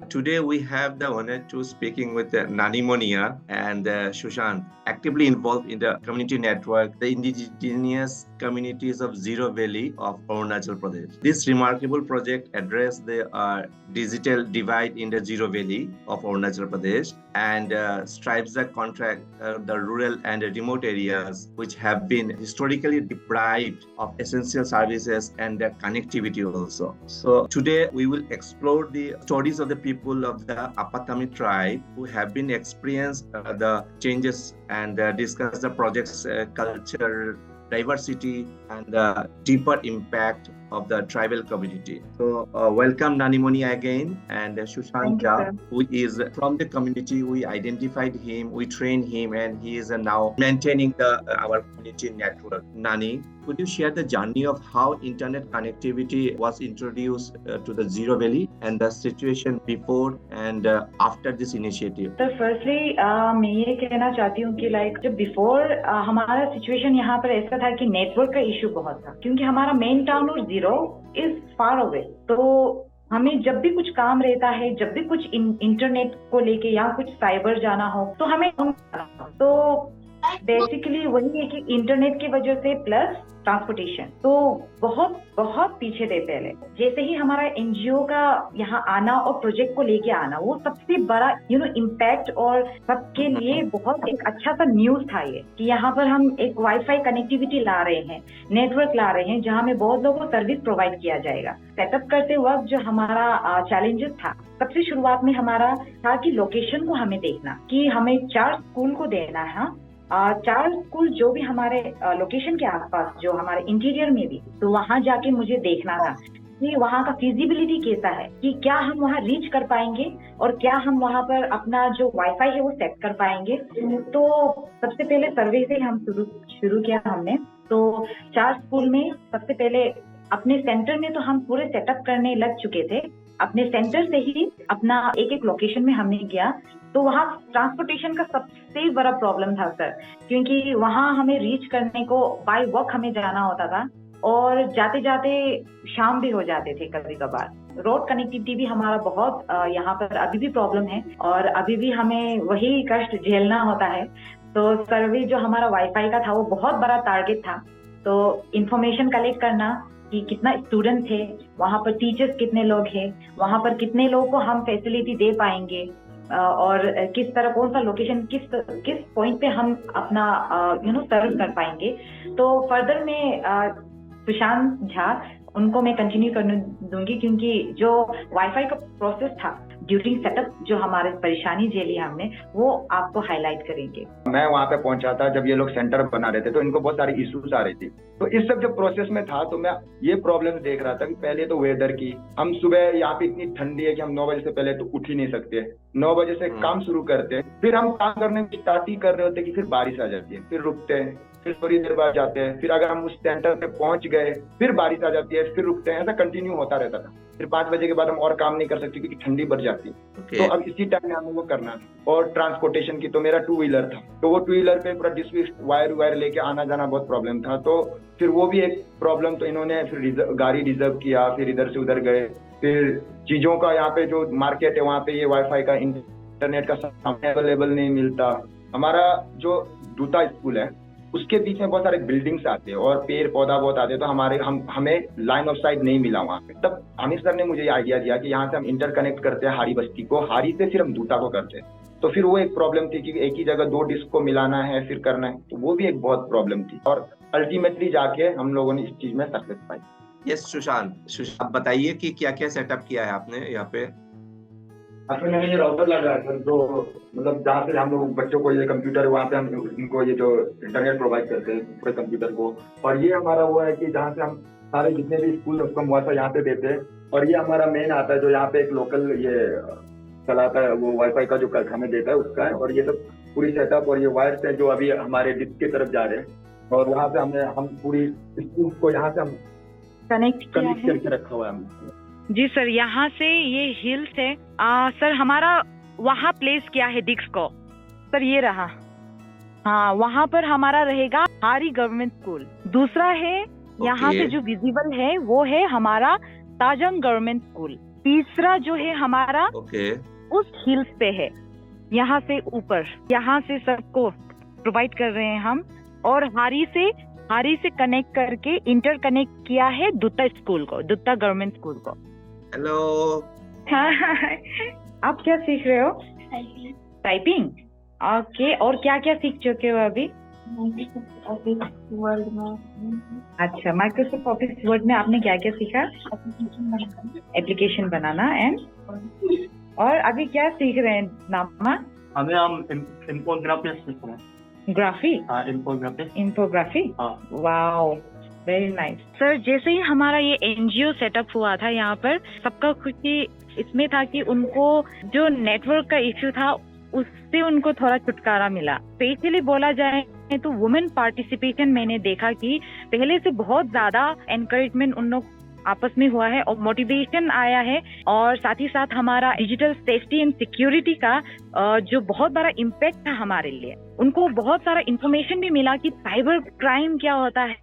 Today we have the honor to speaking with Nani Monia and Sushant, actively involved in the community network, the indigenous communities of Zero Valley of Arunachal Pradesh. This remarkable project addressed the digital divide in the Zero Valley of Arunachal Pradesh and strives the contract the rural and remote areas which have been historically deprived of essential services and connectivity also. So today we will explore the stories of the people of the Apatami tribe who have been experienced the changes and discuss the project's culture, diversity, and the deeper impact of the tribal community. So welcome Nani Monia again, and Sushant Jha, who is from the community. We identified him, we trained him, and he is now maintaining our community network. Nani, could you share the journey of how internet connectivity was introduced to the Zero Valley and the situation before and after this initiative? So firstly, मैं ये कहना चाहती हूँ कि जब before हमारा situation यहाँ पर ऐसा था कि नेटवर्क का इशू बहुत था, क्योंकि हमारा मेन टाउन और जीरो इज फार अवे। तो हमें जब भी कुछ काम रहता है, जब भी कुछ इंटरनेट को लेके या कुछ साइबर जाना हो तो हमें तो बेसिकली वही है कि इंटरनेट की वजह से प्लस ट्रांसपोर्टेशन तो बहुत बहुत पीछे थे पहले। जैसे ही हमारा एनजीओ का यहाँ आना और प्रोजेक्ट को लेके आना, वो सबसे बड़ा इम्पैक्ट और सबके लिए बहुत एक अच्छा सा न्यूज था ये कि यहाँ पर हम एक वाईफाई कनेक्टिविटी ला रहे हैं, नेटवर्क ला रहे हैं, जहाँ में बहुत लोगों को सर्विस प्रोवाइड किया जाएगा। सेटअप करते वक्त जो हमारा चैलेंजेस था, सबसे शुरुआत में हमारा था कि लोकेशन को हमें देखना कि हमें 4 स्कूल को देना है। 4 स्कूल जो भी हमारे लोकेशन के आसपास, जो हमारे इंटीरियर में भी, तो वहां जाके मुझे देखना था कि वहाँ का फिजिबिलिटी कैसा है, कि क्या हम वहाँ रीच कर पाएंगे और क्या हम वहाँ पर अपना जो वाईफाई है वो सेट कर पाएंगे। तो सबसे पहले सर्वे से हम शुरू किया हमने। तो 4 स्कूल में सबसे पहले अपने सेंटर में तो हम पूरे सेटअप करने लग चुके थे। अपने सेंटर से ही अपना एक लोकेशन में हमने गया, तो वहाँ ट्रांसपोर्टेशन का सबसे बड़ा प्रॉब्लम था सर, क्योंकि वहाँ हमें रीच करने को बाय वॉक हमें जाना होता था और जाते जाते शाम भी हो जाते थे कभी कभार। रोड कनेक्टिविटी भी हमारा बहुत यहाँ पर अभी भी प्रॉब्लम है और अभी भी हमें वही कष्ट झेलना होता है। तो सर्वे जो हमारा वाईफाई का था वो बहुत बड़ा टारगेट था। तो इंफॉर्मेशन कलेक्ट करना कि कितना स्टूडेंट थे, वहाँ पर टीचर्स कितने लोग हैं, वहाँ पर कितने लोगों को हम फैसिलिटी दे पाएंगे और किस तरह कौन सा लोकेशन किस पॉइंट पे हम अपना सर्व कर पाएंगे। तो फर्दर में सुशांत झा उनको मैं कंटिन्यू करने दूंगी, क्योंकि जो वाईफाई का प्रोसेस था ड्यूरिंग सेटअप, जो हमारे परेशानी झेली हमने, वो आपको हाईलाइट करेंगे। मैं वहाँ पे पहुंचा था जब ये लोग सेंटर बना रहे थे, तो इनको बहुत सारी इश्यूज आ रही थी। तो इस सब जो प्रोसेस में था तो मैं ये प्रॉब्लम देख रहा था कि पहले तो वेदर की, हम सुबह यहाँ पे इतनी ठंडी है कि हम 9 बजे से पहले तो उठ ही नहीं सकते, 9 बजे से काम शुरू करते हैं, फिर हम काम करने स्टार्ट ही कर रहे होते कि फिर बारिश आ जाती है, फिर रुकते हैं, फिर थोड़ी देर बाद जाते हैं, फिर अगर हम उस सेंटर पे पहुंच गए फिर बारिश आ जाती है, फिर रुकते हैं, ऐसा कंटिन्यू होता रहता था। फिर 5 बजे के बाद हम और काम नहीं कर सकते क्योंकि ठंडी बढ़ जाती है। तो अब इसी टाइम में हमें वो करना था। और ट्रांसपोर्टेशन की, तो मेरा 2 व्हीलर था, तो वो 2 व्हीलर पे पूरा डिस्क वायर लेके आना जाना बहुत प्रॉब्लम था। तो फिर वो भी एक प्रॉब्लम, तो इन्होंने फिर गाड़ी रिजर्व किया, फिर इधर से उधर गए। फिर चीजों का यहाँ पे जो मार्केट है वहाँ पे ये वाईफाई का इंटरनेट का सामान अवेलेबल नहीं मिलता। हमारा जो दूता स्कूल है उसके बीच में बहुत सारे बिल्डिंग्स आते हैं और पेड़ पौधा बहुत आते हैं, तो हमें लाइन ऑफ साइट नहीं मिला वहाँ पे। तब हामिद सर ने मुझे ये आइडिया दिया कि यहाँ से हम इंटरकनेक्ट करते हैं हारी बस्ती को, हारी से फिर हम दूता को करते हैं। तो फिर वो एक प्रॉब्लम थी कि एक ही जगह 2 डिस्क को मिलाना है फिर करना है, तो वो भी एक बहुत प्रॉब्लम थी। और अल्टीमेटली जाके हम लोगों ने इस चीज में सक्सेस पाई। यस सुशांत, आप बताइए कि क्या क्या सेटअप किया है आपने यहाँ पे? असल में ये राउटर लगा है सर, जो मतलब जहाँ से हम लोग बच्चों को ये कंप्यूटर, वहाँ पे हम इनको ये जो इंटरनेट प्रोवाइड करते हैं पूरे कंप्यूटर को। और ये हमारा वो है कि जहाँ से हम सारे जितने भी स्कूल उसको हम वाईफाई यहाँ पे देते हैं। और ये हमारा मेन आता है जो यहाँ पे एक लोकल ये चलाता है, वो वाईफाई का जो हमें देता है उसका है। और ये सब पूरी सेटअप और ये वायर्स है जो अभी हमारे डिस्क की तरफ जा रहे हैं, और वहाँ से हम पूरी स्कूल को यहाँ से हम कनेक्ट करके रखा हुआ है हमने। जी सर, यहाँ से ये हिल्स है। सर हमारा वहाँ प्लेस किया है डिस्क को, सर ये रहा। हाँ, वहाँ पर हमारा रहेगा हारी गवर्नमेंट स्कूल। दूसरा है यहाँ से जो विजिबल है वो है हमारा ताजंग गवर्नमेंट स्कूल। तीसरा जो है हमारा Okay. उस हिल्स पे है, यहाँ से ऊपर, यहाँ से सबको प्रोवाइड कर रहे हैं हम। और हारी से कनेक्ट करके इंटर कनेक्ट किया है दुत्ता स्कूल को, दुत्ता गवर्नमेंट स्कूल को। Hello. आप क्या सीख रहे हो? टाइपिंग। ओके, और क्या क्या सीख चुके हो अभी? वर्ल्ड में। अच्छा, माइक्रोसॉफ्ट ऑफिस वर्ड में आपने क्या क्या सीखा? एप्लीकेशन बनाना एंड और अभी क्या सीख रहे हैं नामा? अभी हम इन्फोग्राफी सीख रहे हैं। ग्राफी? हाँ, इन्फोग्राफी। इन्फोग्राफी? हाँ। Wow, very nice. सर, जैसे ही हमारा ये एनजीओ सेटअप हुआ था, यहाँ पर सबका खुशी इसमें था कि उनको जो नेटवर्क का इश्यू था उससे उनको थोड़ा छुटकारा मिला। स्पेशली बोला जाए तो वुमेन पार्टिसिपेशन मैंने देखा कि पहले से बहुत ज्यादा एनकरेजमेंट उन लोग आपस में हुआ है और मोटिवेशन आया है। और साथ ही साथ हमारा डिजिटल सेफ्टी एंड सिक्योरिटी का जो बहुत बड़ा इम्पैक्ट था हमारे लिए, उनको बहुत सारा इंफॉर्मेशन भी मिला कि साइबर क्राइम क्या होता है,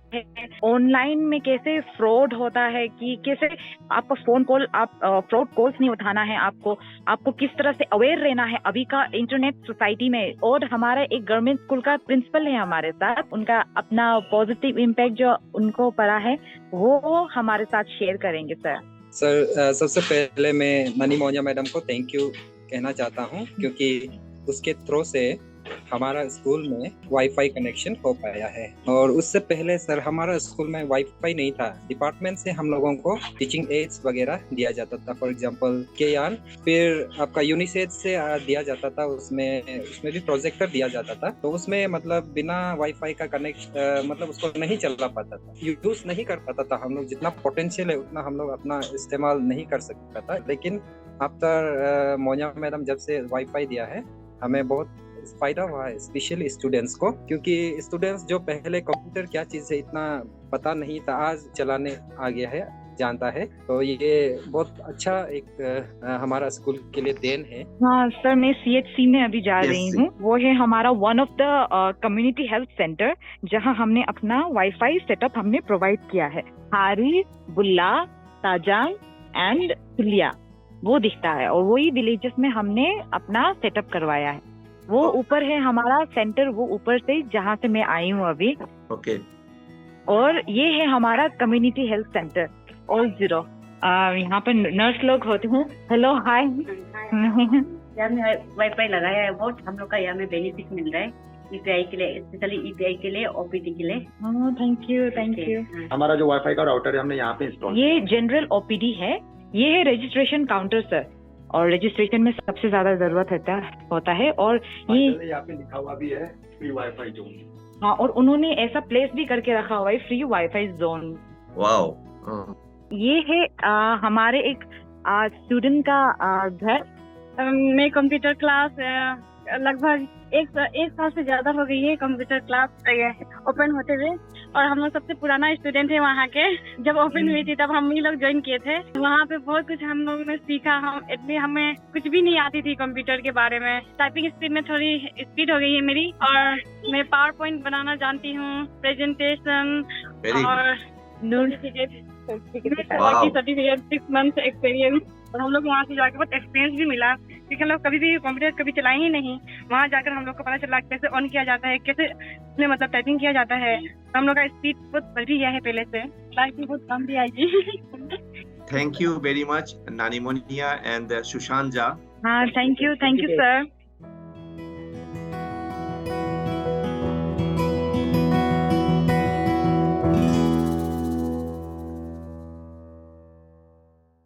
ऑनलाइन में कैसे फ्रॉड होता है, कि कैसे आपका फोन कॉल, आप फ्रॉड कॉल्स नहीं उठाना है, आपको किस तरह से अवेयर रहना है अभी का इंटरनेट सोसाइटी में। और हमारा एक गवर्नमेंट स्कूल का प्रिंसिपल है हमारे साथ, उनका अपना पॉजिटिव इम्पैक्ट जो उनको पड़ा है वो हमारे साथ शेयर करेंगे। सर, सबसे पहले मैं नानी मोनिया मैडम को थैंक यू कहना चाहता हूँ, क्योंकि उसके थ्रू से हमारा स्कूल में वाईफाई कनेक्शन हो पाया है। और उससे पहले सर हमारा स्कूल में वाईफाई नहीं था। डिपार्टमेंट से हम लोगों को टीचिंग एड्स वगैरह दिया जाता था, फॉर एग्जांपल केयान, फिर आपका यूनिसेफ से दिया जाता था, उसमें भी प्रोजेक्टर दिया जाता था। तो उसमें मतलब बिना वाईफाई का कनेक्ट मतलब उसको नहीं चला पाता था, यूज नहीं कर पाता था। हम लोग जितना पोटेंशियल है उतना हम लोग अपना इस्तेमाल नहीं कर सकता था। लेकिन आफ्टर मोनिया मैडम जब से वाईफाई दिया है, हमें बहुत फायदा हुआ है, स्पेशली स्टूडेंट्स को, क्योंकि स्टूडेंट्स जो पहले कंप्यूटर क्या चीज है इतना पता नहीं था, आज चलाने आ गया है, जानता है। तो ये बहुत अच्छा एक हमारा स्कूल के लिए देन है। हाँ सर, मैं CHC में अभी जा रही हूँ। वो है हमारा one of the community health centre, जहाँ हमने अपना वाईफाई सेटअप हमने प्रोवाइड किया है। हारी, बुल्ला, ताजांग एंड सुलिया वो दिखता है, और वही विलेजेस में हमने अपना सेटअप करवाया है। वो ऊपर है हमारा सेंटर, वो ऊपर से जहाँ से मैं आई हूँ अभी। Okay. और ये है हमारा कम्युनिटी हेल्थ सेंटर और 0। यहाँ पर नर्स लोग होते हैं। हेलो, हाय। यहाँ में वाईफाई लगाया है, बहुत हम लोग का यहाँ में बेनिफिट मिल रहा है EPI के लिए, स्पेशली EPI के लिए, OPD के लिए। Thank you. हमारा जो वाईफाई का राउटर है हमने यहाँ पे इंस्टॉल, ये जनरल OPD है, ये है रजिस्ट्रेशन काउंटर सर। और रजिस्ट्रेशन में सबसे ज्यादा जरूरत होता है। और ये यहाँ पे लिखा हुआ भी है फ्री वाईफाई जोन। हाँ, और उन्होंने ऐसा प्लेस भी करके रखा हुआ है, फ्री वाईफाई जोन। Wow. ये है हमारे एक स्टूडेंट का घर। मैं कंप्यूटर क्लास लगभग एक साल से ज्यादा हो गई है कंप्यूटर क्लास ओपन होते हुए, और हम लोग सबसे पुराना स्टूडेंट है वहाँ के। जब ओपन हुई थी तब हम ही लोग ज्वाइन किए थे। वहाँ पे बहुत कुछ हम लोगों ने सीखा। हमें कुछ भी नहीं आती थी कंप्यूटर के बारे में। टाइपिंग स्पीड में थोड़ी स्पीड हो गई है मेरी, और मैं पावर पॉइंट बनाना जानती हूँ, प्रेजेंटेशन और सर्टिफिकेट 6 मंथ एक्सपीरियंस। और हम लोग वहाँ से जाकर बहुत एक्सपीरियंस भी मिला, क्योंकि हम लोग कभी भी कंप्यूटर कभी चलाए ही नहीं। वहाँ जाकर हम लोग को पता चला कैसे ऑन किया जाता है, कैसे उसमें मतलब टाइपिंग किया जाता है। हम लोग का स्पीड बहुत बढ़ गया है पहले से, लाइफ में बहुत कम भी आएगी। Thank you very much, Nani Monia and Sushant Ja. हाँ, थैंक यू सर।